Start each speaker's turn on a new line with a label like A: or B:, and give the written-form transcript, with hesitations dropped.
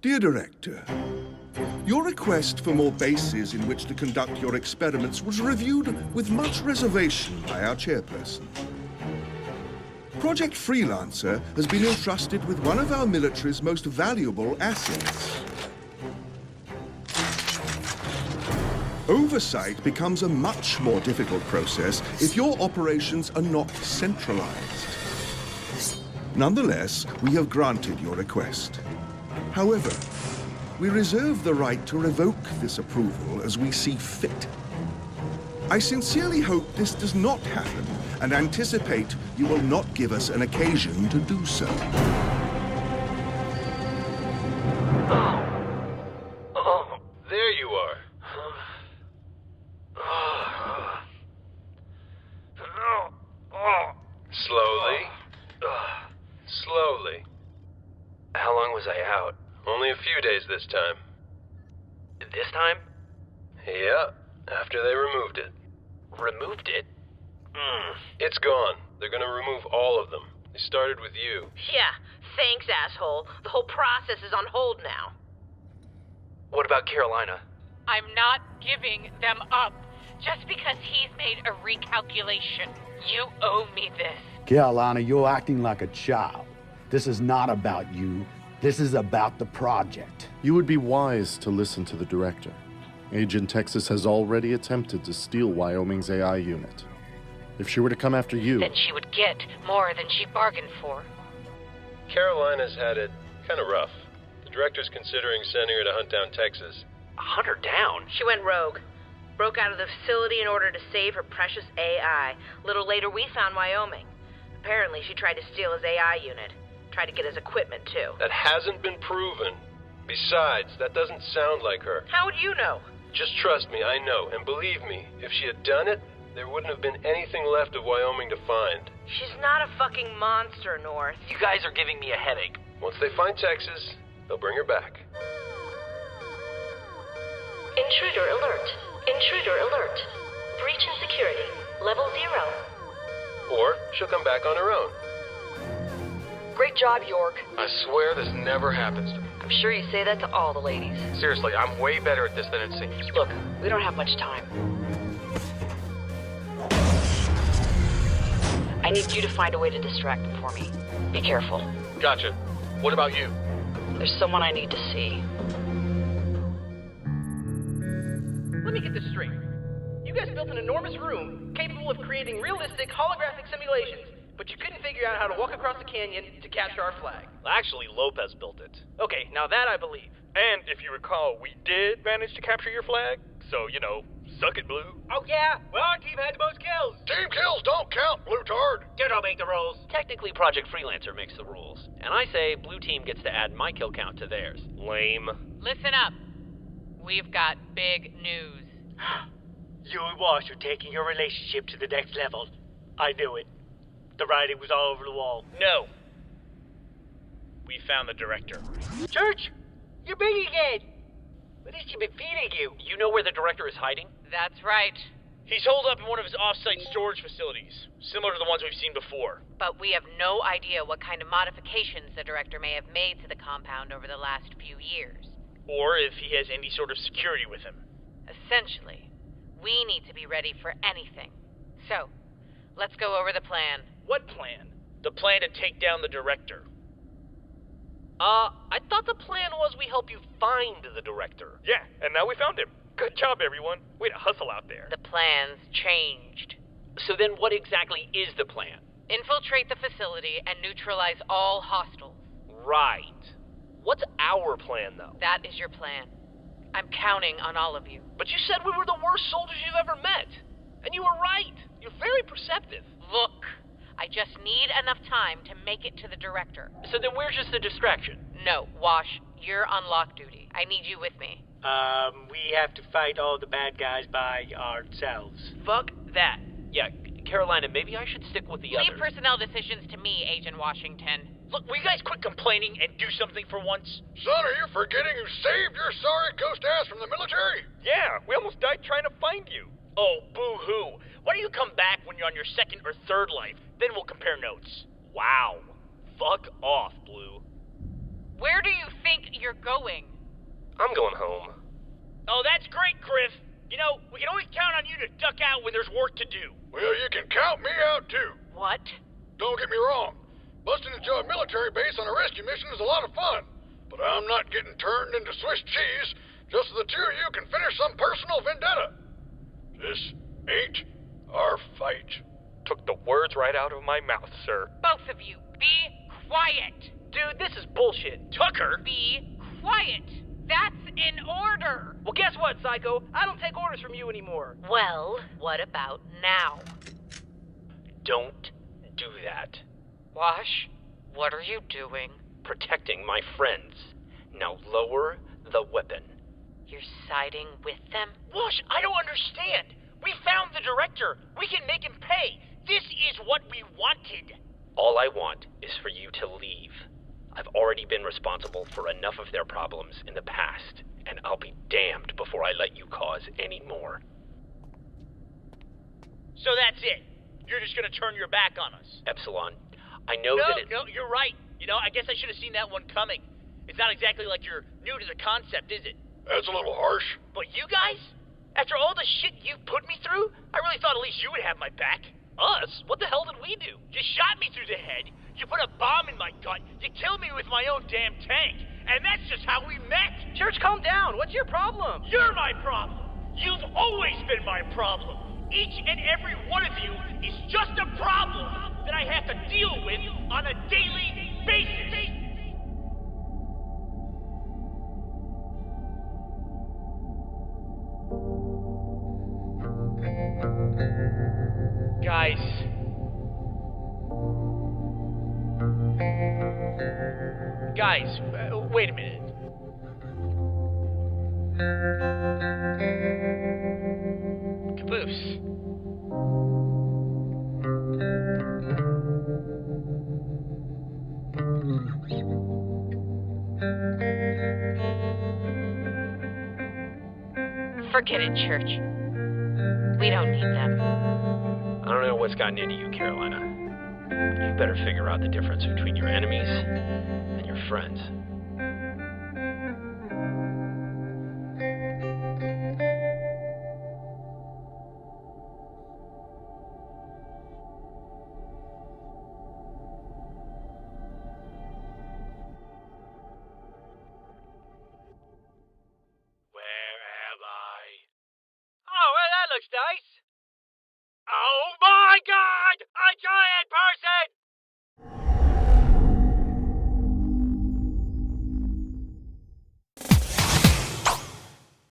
A: Dear Director, your request for more bases in which to conduct your experiments was reviewed with much reservation by our chairperson. Project Freelancer has been entrusted with one of our military's most valuable assets. Oversight becomes a much more difficult process if your operations are not centralized. Nonetheless, we have granted your request. However, we reserve the right to revoke this approval as we see fit. I sincerely hope this does not happen and anticipate you will not give us an occasion to do so.
B: Oh, there you are. Slowly. Slowly. How long was I out? Only a few days this time.
C: This time?
B: Yeah, after they removed it.
C: Removed it?
B: It's gone. They're gonna remove all of them. They started with you.
D: Yeah, thanks, asshole. The whole process is on hold now.
C: What about Carolina?
E: I'm not giving them up. Just because he's made a recalculation. You owe me this.
F: Carolina, you're acting like a child. This is not about you. This is about the project.
G: You would be wise to listen to the director. Agent Texas has already attempted to steal Wyoming's AI unit. If she were to come after you...
E: Then she would get more than she bargained for.
B: Carolina's had it kind of rough. The director's considering sending her to hunt down Texas.
C: Hunt her down?
D: She went rogue. Broke out of the facility in order to save her precious AI. Little later, we found Wyoming. Apparently, she tried to steal his AI unit. Tried to get his equipment, too.
B: That hasn't been proven. Besides, that doesn't sound like her.
D: How would you know?
B: Just trust me, I know. And believe me, if she had done it, there wouldn't have been anything left of Wyoming to find.
D: She's not a fucking monster, North.
C: You guys are giving me a headache.
B: Once they find Texas, they'll bring her back.
H: Intruder alert. Intruder alert. Breach in security. Level 0.
B: Or she'll come back on her own.
H: Great job, York.
I: I swear this never happens to me.
H: I'm sure you say that to all the ladies.
I: Seriously, I'm way better at this than it seems.
H: Look, we don't have much time. I need you to find a way to distract them for me. Be careful.
I: Gotcha. What about you?
H: There's someone I need to see.
J: Let me get this straight. You guys built an enormous room capable of creating realistic holographic simulations, but you couldn't figure out how to walk across the canyon to capture our flag.
C: Actually, Lopez built it.
J: Okay, now that I believe.
K: And if you recall, we did manage to capture your flag, so, suck it, Blue.
J: Oh yeah? Well, our team had the most kills.
I: Team kills don't count, Blue Tard.
J: You don't make the rules.
C: Technically, Project Freelancer makes the rules. And I say Blue Team gets to add my kill count to theirs.
K: Lame.
E: Listen up. We've got big news.
J: You and Wash are taking your relationship to the next level. I knew it. The writing was all over the wall.
K: No. We found the director.
J: Church, you're big again. What has she been feeding you?
C: You know where the director is hiding?
E: That's right.
K: He's holed up in one of his off-site storage facilities, similar to the ones we've seen before.
E: But we have no idea what kind of modifications the director may have made to the compound over the last few years.
K: Or if he has any sort of security with him.
E: Essentially, we need to be ready for anything. So, let's go over the plan.
K: What plan? The plan to take down the director.
C: I thought the plan was we help you find the director.
K: Yeah, and now we found him. Good job, everyone. Way to hustle out there.
E: The plan's changed.
C: So then what exactly is the plan?
E: Infiltrate the facility and neutralize all hostiles.
C: Right. What's our plan, though?
E: That is your plan. I'm counting on all of you.
C: But you said we were the worst soldiers you've ever met. And you were right. You're very perceptive.
E: Look, I just need enough time to make it to the director.
C: So then where's just the distraction?
E: No, Wash, you're on lock duty. I need you with me.
J: We have to fight all the bad guys by ourselves.
C: Fuck that. Yeah, Carolina, maybe I should stick with the others.
E: Leave personnel decisions to me, Agent Washington.
K: Look, will you guys quit complaining and do something for once?
I: Son, are you forgetting you saved your sorry ghost ass from the military?
K: Yeah, we almost died trying to find you. Oh, boo-hoo. Why don't you come back when you're on your second or third life? Then we'll compare notes.
C: Wow. Fuck off, Blue.
E: Where do you think you're going?
B: I'm going home.
K: Oh, that's great, Griff. You know, we can always count on you to duck out when there's work to do.
I: Well, you can count me out, too.
E: What?
I: Don't get me wrong. Busting into a military base on a rescue mission is a lot of fun. But I'm not getting turned into Swiss cheese just so the two of you can finish some personal vendetta. This ain't our fight.
B: Took the words right out of my mouth, sir.
E: Both of you, be quiet.
J: Dude, this is bullshit.
K: Tucker?
E: Be quiet. That's an order.
J: Well, guess what, Psycho? I don't take orders from you anymore.
D: Well, what about now?
B: Don't do that.
E: Wash, what are you doing?
B: Protecting my friends. Now lower the weapon.
D: You're siding with them?
K: Wash, I don't understand. We found the director. We can make him pay. This is what we wanted.
B: All I want is for you to leave. I've already been responsible for enough of their problems in the past, and I'll be damned before I let you cause any more.
K: So that's it. You're just gonna turn your back on us.
B: Epsilon, I know that it...
K: No, you're right. You know, I guess I should have seen that one coming. It's not exactly like you're new to the concept, is it?
I: That's a little harsh.
K: But you guys? After all the shit you've put me through, I really thought at least you would have my back.
J: Us? What the hell did we do?
K: You shot me through the head, you put a bomb in my gut, you killed me with my own damn tank, and that's just how we met!
J: Church, calm down. What's your problem?
K: You're my problem! You've always been my problem! Each and every one of you is just a problem that I have to deal with on a daily basis! Guys, wait a minute. Caboose.
D: Forget it, Church. We don't need them.
B: I don't know what's gotten into you, Carolina. You better figure out the difference between your enemies and your friends.